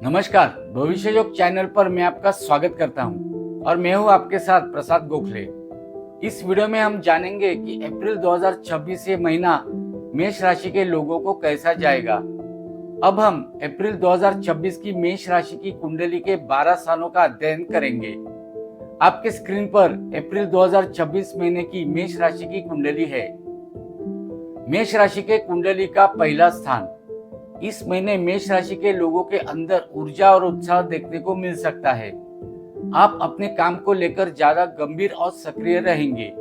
नमस्कार। भविष्य योग चैनल पर मैं आपका स्वागत करता हूं और मैं हूं आपके साथ प्रसाद गोखले। इस वीडियो में हम जानेंगे कि अप्रैल 2026 ये महीना मेष राशि के लोगों को कैसा जाएगा। अब हम अप्रैल 2026 की मेष राशि की कुंडली के 12 स्थानों का अध्ययन करेंगे। आपके स्क्रीन पर अप्रैल 2026 महीने की मेष राशि की कुंडली है। मेष राशि के कुंडली का पहला स्थान। इस महीने मेष राशि के लोगों के अंदर ऊर्जा और उत्साह देखने को मिल सकता है। आप अपने काम को लेकर ज्यादा गंभीर और सक्रिय रहेंगे।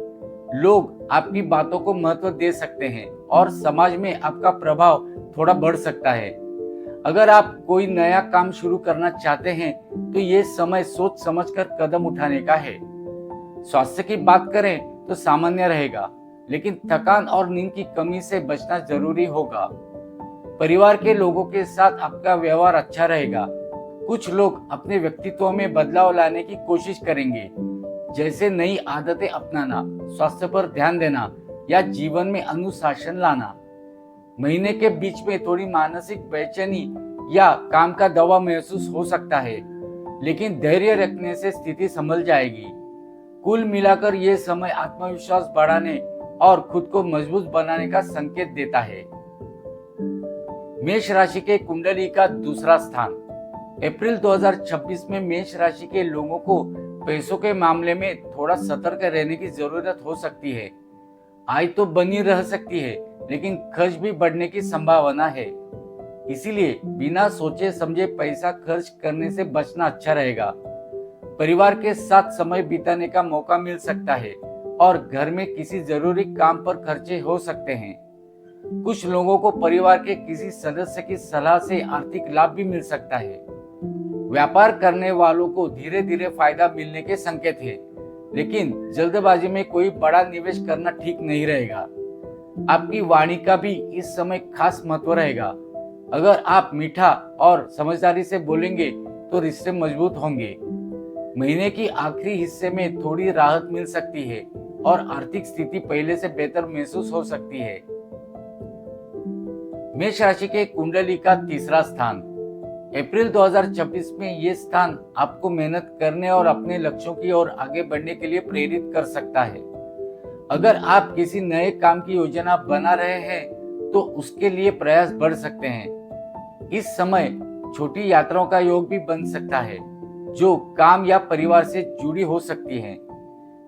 लोग आपकी बातों को महत्व दे सकते हैं और समाज में आपका प्रभाव थोड़ा बढ़ सकता है। अगर आप कोई नया काम शुरू करना चाहते हैं तो ये समय सोच समझकर कदम उठाने का है। स्वास्थ्य की बात करें तो सामान्य रहेगा, लेकिन थकान और नींद की कमी से बचना जरूरी होगा। परिवार के लोगों के साथ आपका व्यवहार अच्छा रहेगा। कुछ लोग अपने व्यक्तित्व में बदलाव लाने की कोशिश करेंगे, जैसे नई आदतें अपनाना, स्वास्थ्य पर ध्यान देना या जीवन में अनुशासन लाना। महीने के बीच में थोड़ी मानसिक बेचैनी या काम का दबाव महसूस हो सकता है, लेकिन धैर्य रखने से स्थिति संभल जाएगी। कुल मिलाकर यह समय आत्मविश्वास बढ़ाने और खुद को मजबूत बनाने का संकेत देता है। मेष राशि के कुंडली का दूसरा स्थान। अप्रैल 2026 में मेष राशि के लोगों को पैसों के मामले में थोड़ा सतर्क रहने की जरूरत हो सकती है। आय तो बनी रह सकती है, लेकिन खर्च भी बढ़ने की संभावना है। इसीलिए बिना सोचे समझे पैसा खर्च करने से बचना अच्छा रहेगा। परिवार के साथ समय बिताने का मौका मिल सकता है और घर में किसी जरूरी काम पर खर्चे हो सकते हैं। कुछ लोगों को परिवार के किसी सदस्य की सलाह से आर्थिक लाभ भी मिल सकता है। व्यापार करने वालों को धीरे धीरे फायदा मिलने के संकेत है, लेकिन जल्दबाजी में कोई बड़ा निवेश करना ठीक नहीं रहेगा। आपकी वाणी का भी इस समय खास महत्व रहेगा। अगर आप मीठा और समझदारी से बोलेंगे तो रिश्ते मजबूत होंगे। महीने की आखिरी हिस्से में थोड़ी राहत मिल सकती है और आर्थिक स्थिति पहले से बेहतर महसूस हो सकती है। मेष राशि के कुंडली का तीसरा स्थान। अप्रैल 2026 में ये स्थान आपको मेहनत करने और अपने लक्ष्यों की ओर आगे बढ़ने के लिए प्रेरित कर सकता है। अगर आप किसी नए काम की योजना बना रहे हैं तो उसके लिए प्रयास बढ़ सकते हैं। इस समय छोटी यात्राओं का योग भी बन सकता है, जो काम या परिवार से जुड़ी हो सकती हैं।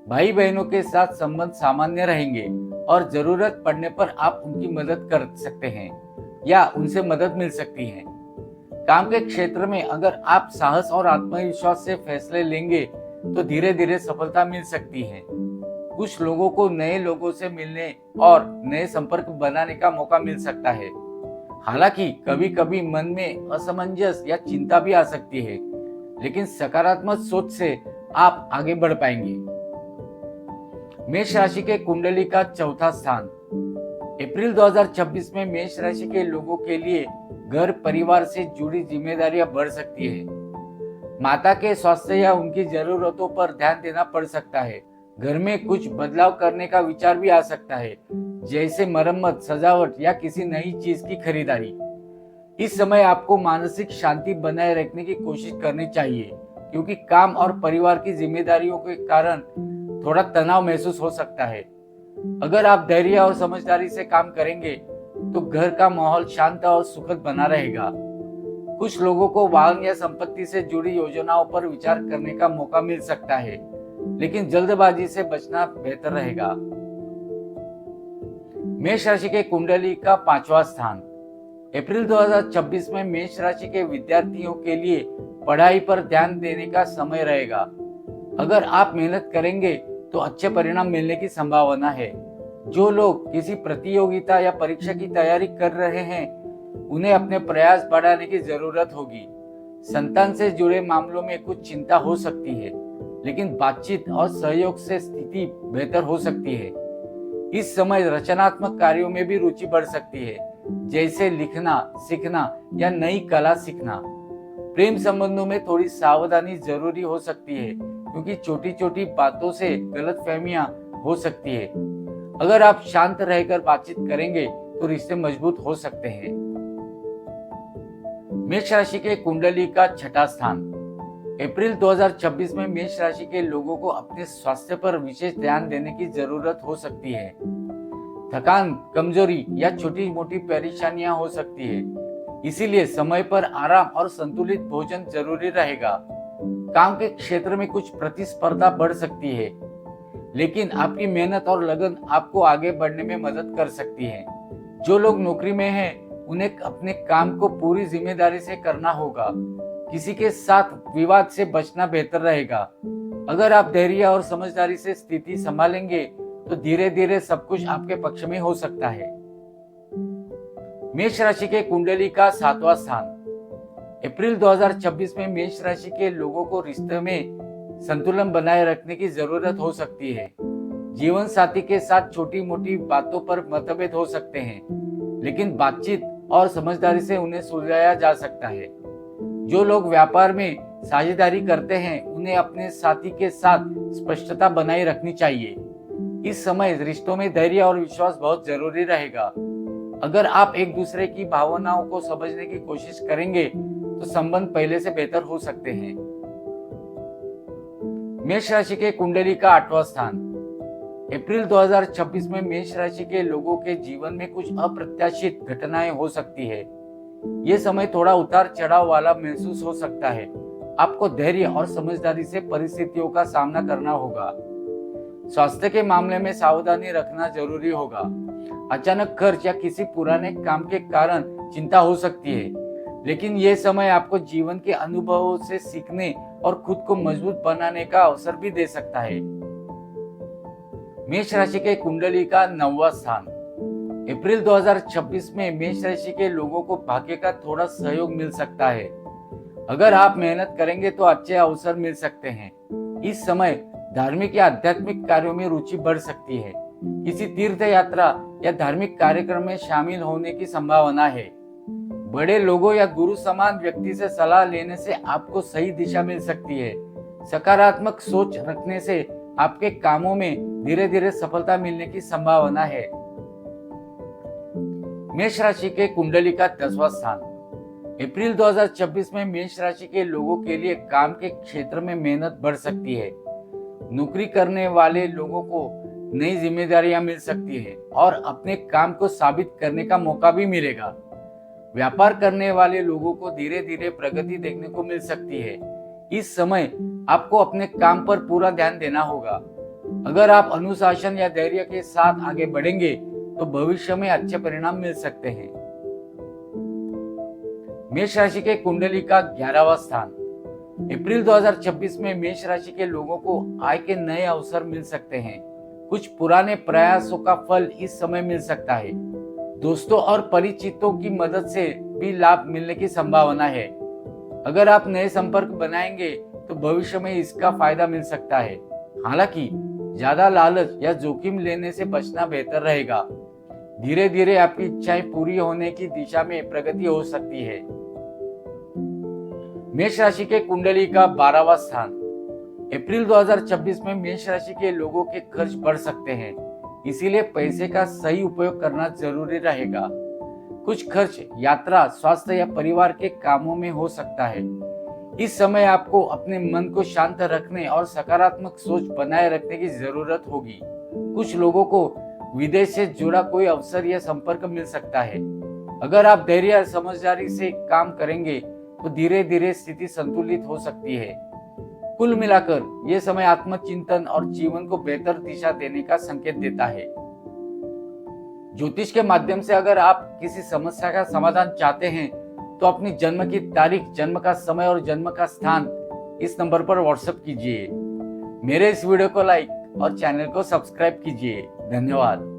भाई बहनों के साथ संबंध सामान्य रहेंगे और जरूरत पड़ने पर आप उनकी मदद कर सकते हैं या उनसे मदद मिल सकती है। काम के क्षेत्र में अगर आप साहस और आत्मविश्वास से फैसले लेंगे तो धीरे धीरे सफलता मिल सकती है। कुछ लोगों को नए लोगों से मिलने और नए संपर्क बनाने का मौका मिल सकता है। हालांकि कभी कभी मन में असमंजस या चिंता भी आ सकती है, लेकिन सकारात्मक सोच से आप आगे बढ़ पाएंगे। मेष राशि के कुंडली का चौथा स्थान। अप्रैल 2026 में मेष राशि के लोगों के लिए घर परिवार से जुड़ी जिम्मेदारियां बढ़ सकती है। माता के स्वास्थ्य या उनकी जरूरतों पर ध्यान देना पड़ सकता है। घर में कुछ बदलाव करने का विचार भी आ सकता है, जैसे मरम्मत, सजावट या किसी नई चीज की खरीदारी। इस समय आपको मानसिक शांति बनाए रखने की कोशिश करनी चाहिए, क्योंकि काम और परिवार की जिम्मेदारियों के कारण थोड़ा तनाव महसूस हो सकता है। अगर आप धैर्य और समझदारी से काम करेंगे तो घर का माहौल शांत और सुखद बना रहेगा। कुछ लोगों को वाहन या संपत्ति से जुड़ी योजनाओं पर विचार करने का मौका मिल सकता है, लेकिन जल्दबाजी से बचना बेहतर रहेगा। मेष राशि के कुंडली का पांचवा स्थान। अप्रैल 2026 में मेष राशि के विद्यार्थियों के लिए पढ़ाई पर ध्यान देने का समय रहेगा। अगर आप मेहनत करेंगे तो अच्छे परिणाम मिलने की संभावना है। जो लोग किसी प्रतियोगिता या परीक्षा की तैयारी कर रहे हैं, उन्हें अपने प्रयास बढ़ाने की जरूरत होगी। संतान से जुड़े मामलों में कुछ चिंता हो सकती है, लेकिन बातचीत और सहयोग से स्थिति बेहतर हो सकती है। इस समय रचनात्मक कार्यों में भी रुचि बढ़ सकती है, जैसे लिखना, सीखना या नई कला सीखना। प्रेम संबंधों में थोड़ी सावधानी जरूरी हो सकती है, क्योंकि छोटी छोटी बातों से गलतफहमियां हो सकती है। अगर आप शांत रहकर बातचीत करेंगे तो रिश्ते मजबूत हो सकते हैं। मेष राशि के कुंडली का छठा स्थान। अप्रैल 2026 में मेष राशि के लोगों को अपने स्वास्थ्य पर विशेष ध्यान देने की जरूरत हो सकती है। थकान, कमजोरी या छोटी मोटी परेशानियां हो सकती है, इसीलिए समय पर आराम और संतुलित भोजन जरूरी रहेगा। काम के क्षेत्र में कुछ प्रतिस्पर्धा बढ़ सकती है, लेकिन आपकी मेहनत और लगन आपको आगे बढ़ने में मदद कर सकती है। जो लोग नौकरी में हैं, उन्हें अपने काम को पूरी जिम्मेदारी से करना होगा। किसी के साथ विवाद से बचना बेहतर रहेगा। अगर आप धैर्य और समझदारी से स्थिति संभालेंगे तो धीरे धीरे सब कुछ आपके पक्ष में हो सकता है। मेष राशि के कुंडली का सातवां स्थान। अप्रैल 2026 में मेष राशि के लोगों को रिश्ते में संतुलन बनाए रखने की जरूरत हो सकती है। जीवन साथी के साथ छोटी मोटी बातों पर मतभेद हो सकते हैं, लेकिन बातचीत और समझदारी से उन्हें सुलझाया जा सकता है। जो लोग व्यापार में साझेदारी करते हैं, उन्हें अपने साथी के साथ स्पष्टता बनाए रखनी चाहिए। इस समय रिश्तों में धैर्य और विश्वास बहुत जरूरी रहेगा। अगर आप एक दूसरे की भावनाओं को समझने की कोशिश करेंगे तो संबंध पहले से बेहतर हो सकते हैं। मेष राशि के कुंडली का आठवां स्थान। अप्रैल 2026 में मेष राशि के लोगों के जीवन में कुछ अप्रत्याशित घटनाएं हो सकती है। ये समय थोड़ा उतार चढ़ाव वाला महसूस हो सकता है। आपको धैर्य और समझदारी से परिस्थितियों का सामना करना होगा। स्वास्थ्य के मामले में सावधानी रखना जरूरी होगा। अचानक खर्च या किसी पुराने काम के कारण चिंता हो सकती है, लेकिन यह समय आपको जीवन के अनुभवों से सीखने और खुद को मजबूत बनाने का अवसर भी दे सकता है। मेष राशि के कुंडली का नौवां स्थान। अप्रैल 2026 में मेष राशि के लोगों को भाग्य का थोड़ा सहयोग मिल सकता है। अगर आप मेहनत करेंगे तो अच्छे अवसर मिल सकते हैं। इस समय धार्मिक या आध्यात्मिक कार्यों में रुचि बढ़ सकती है। किसी तीर्थ यात्रा या धार्मिक कार्यक्रम में शामिल होने की संभावना है। बड़े लोगों या गुरु समान व्यक्ति से सलाह लेने से आपको सही दिशा मिल सकती है। सकारात्मक सोच रखने से आपके कामों में धीरे धीरे सफलता मिलने की संभावना है। मेष राशि के कुंडली का 10वां स्थान। अप्रैल 2026 में मेष राशि के लोगों के लिए काम के क्षेत्र में मेहनत बढ़ सकती है। नौकरी करने वाले लोगों को नई जिम्मेदारियां मिल सकती है और अपने काम को साबित करने का मौका भी मिलेगा। व्यापार करने वाले लोगों को धीरे धीरे प्रगति देखने को मिल सकती है। इस समय आपको अपने काम पर पूरा ध्यान देना होगा। अगर आप अनुशासन या धैर्य के साथ आगे बढ़ेंगे तो भविष्य में अच्छे परिणाम मिल सकते हैं। मेष राशि के कुंडली का 11वां स्थान। अप्रैल 2026 में मेष राशि के लोगों को आय के नए अवसर मिल सकते हैं। कुछ पुराने प्रयासों का फल इस समय मिल सकता है। दोस्तों और परिचितों की मदद से भी लाभ मिलने की संभावना है। अगर आप नए संपर्क बनाएंगे तो भविष्य में इसका फायदा मिल सकता है। हालांकि ज्यादा लालच या जोखिम लेने से बचना बेहतर रहेगा। धीरे धीरे आपकी इच्छाएं पूरी होने की दिशा में प्रगति हो सकती है। मेष राशि के कुंडली का 12वां स्थान। अप्रैल 2026 में मेष राशि के लोगों के खर्च बढ़ सकते हैं, इसीलिए पैसे का सही उपयोग करना जरूरी रहेगा। कुछ खर्च यात्रा, स्वास्थ्य या परिवार के कामों में हो सकता है। इस समय आपको अपने मन को शांत रखने और सकारात्मक सोच बनाए रखने की जरूरत होगी। कुछ लोगों को विदेश से जुड़ा कोई अवसर या संपर्क मिल सकता है। अगर आप धैर्य और समझदारी से काम करेंगे तो धीरे धीरे स्थिति संतुलित हो सकती है। कुल मिलाकर यह समय आत्मचिंतन और जीवन को बेहतर दिशा देने का संकेत देता है। ज्योतिष के माध्यम से अगर आप किसी समस्या का समाधान चाहते हैं तो अपनी जन्म की तारीख, जन्म का समय और जन्म का स्थान इस नंबर पर व्हाट्सएप कीजिए। मेरे इस वीडियो को लाइक और चैनल को सब्सक्राइब कीजिए। धन्यवाद।